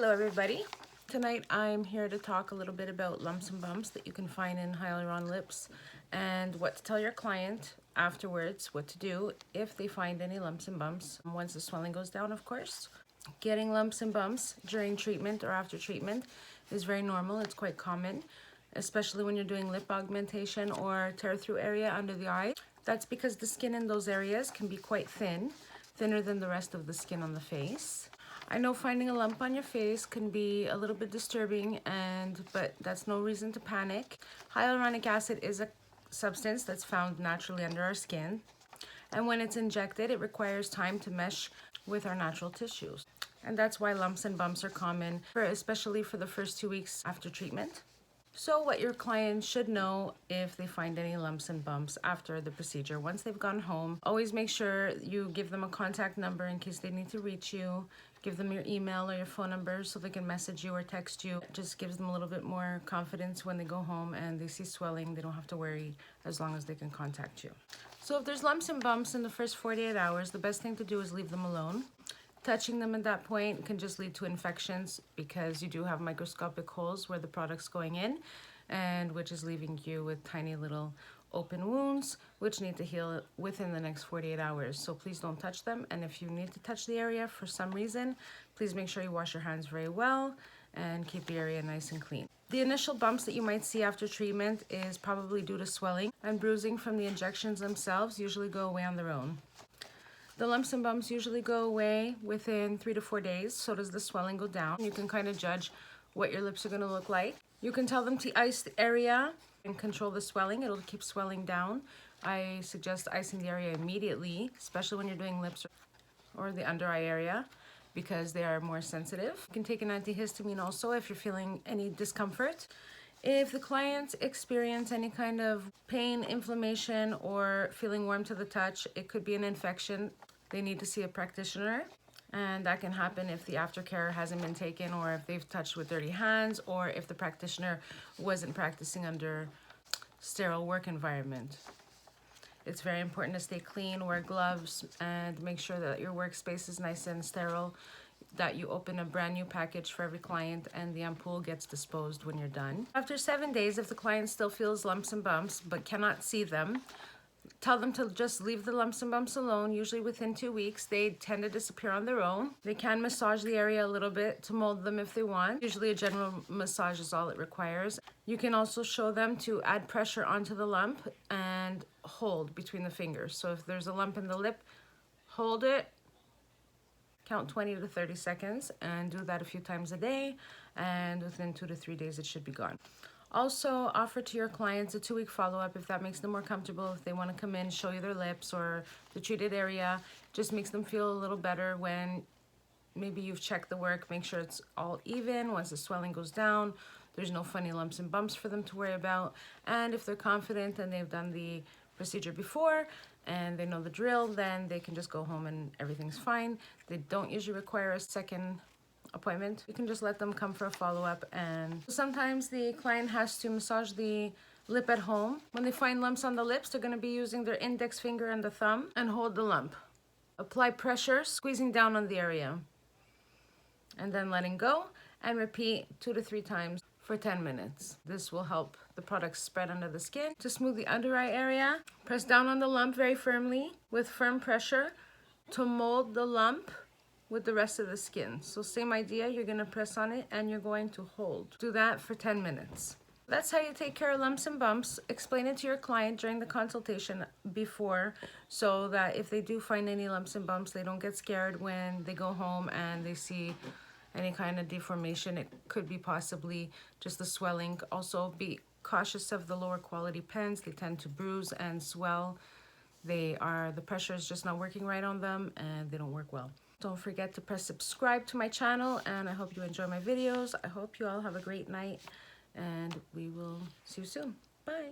Hello everybody. Tonight I'm here to talk a little bit about lumps and bumps that you can find in hyaluron lips and what to tell your client afterwards, what to do if they find any lumps and bumps once the swelling goes down, of course. Getting lumps and bumps during treatment or after treatment is very normal. It's quite common, especially when you're doing lip augmentation or tear through area under the eye. That's because the skin in those areas can be quite thin, thinner than the rest of the skin on the face. I know finding a lump on your face can be a little bit disturbing, but that's no reason to panic. Hyaluronic acid is a substance that's found naturally under our skin, and when it's injected, it requires time to mesh with our natural tissues. And that's why lumps and bumps are common, especially for the first 2 weeks after treatment. So what your client should know if they find any lumps and bumps after the procedure, once they've gone home, always make sure you give them a contact number in case they need to reach you. Give them your email or your phone number so they can message you or text you. It just gives them a little bit more confidence when they go home and they see swelling. They don't have to worry as long as they can contact you. So if there's lumps and bumps in the first 48 hours, the best thing to do is leave them alone. Touching them at that point can just lead to infections because you do have microscopic holes where the product's going in, and which is leaving you with tiny little open wounds which need to heal within the next 48 hours. So please don't touch them, and if you need to touch the area for some reason, please make sure you wash your hands very well and keep the area nice and clean. The initial bumps that you might see after treatment is probably due to swelling, and bruising from the injections themselves usually go away on their own. The lumps and bumps usually go away within 3 to 4 days. So does the swelling go down. You can kind of judge what your lips are going to look like. You can tell them to ice the area and control the swelling. It'll keep swelling down. I suggest icing the area immediately, especially when you're doing lips or the under eye area, because they are more sensitive. You can take an antihistamine also if you're feeling any discomfort. If the clients experience any kind of pain, inflammation, or feeling warm to the touch, it could be an infection. They need to see a practitioner, and that can happen if the aftercare hasn't been taken, or if they've touched with dirty hands, or if the practitioner wasn't practicing under sterile work environment. It's very important to stay clean, wear gloves, and make sure that your workspace is nice and sterile, that you open a brand new package for every client and the ampoule gets disposed when you're done. After 7 days, if the client still feels lumps and bumps but cannot see them, tell them to just leave the lumps and bumps alone. Usually within 2 weeks, they tend to disappear on their own. They can massage the area a little bit to mold them if they want. Usually a general massage is all it requires. You can also show them to add pressure onto the lump and hold between the fingers. So if there's a lump in the lip, hold it, count 20 to 30 seconds, and do that a few times a day, and within 2 to 3 days it should be gone. Also, offer to your clients a 2-week follow-up if that makes them more comfortable. If they want to come in, show you their lips or the treated area, just makes them feel a little better when maybe you've checked the work, make sure it's all even. Once the swelling goes down, there's no funny lumps and bumps for them to worry about. And if they're confident and they've done the procedure before and they know the drill, then they can just go home and everything's fine. They don't usually require a second appointment. You can just let them come for a follow-up, and sometimes the client has to massage the lip at home. When they find lumps on the lips, they're going to be using their index finger and the thumb and hold the lump. Apply pressure, squeezing down on the area, and then letting go, and repeat 2 to 3 times for 10 minutes. This will help the product spread under the skin. To smooth the under eye area, press down on the lump very firmly with firm pressure to mold the lump with the rest of the skin. So same idea, you're gonna press on it and you're going to hold. Do that for 10 minutes. That's how you take care of lumps and bumps. Explain it to your client during the consultation before, so that if they do find any lumps and bumps, they don't get scared when they go home and they see any kind of deformation. It could be possibly just the swelling. Also, be cautious of the lower quality pens. They tend to bruise and swell. The pressure is just not working right on them, and they don't work well. Don't forget to press subscribe to my channel, and I hope you enjoy my videos. I hope you all have a great night, and we will see you soon. Bye.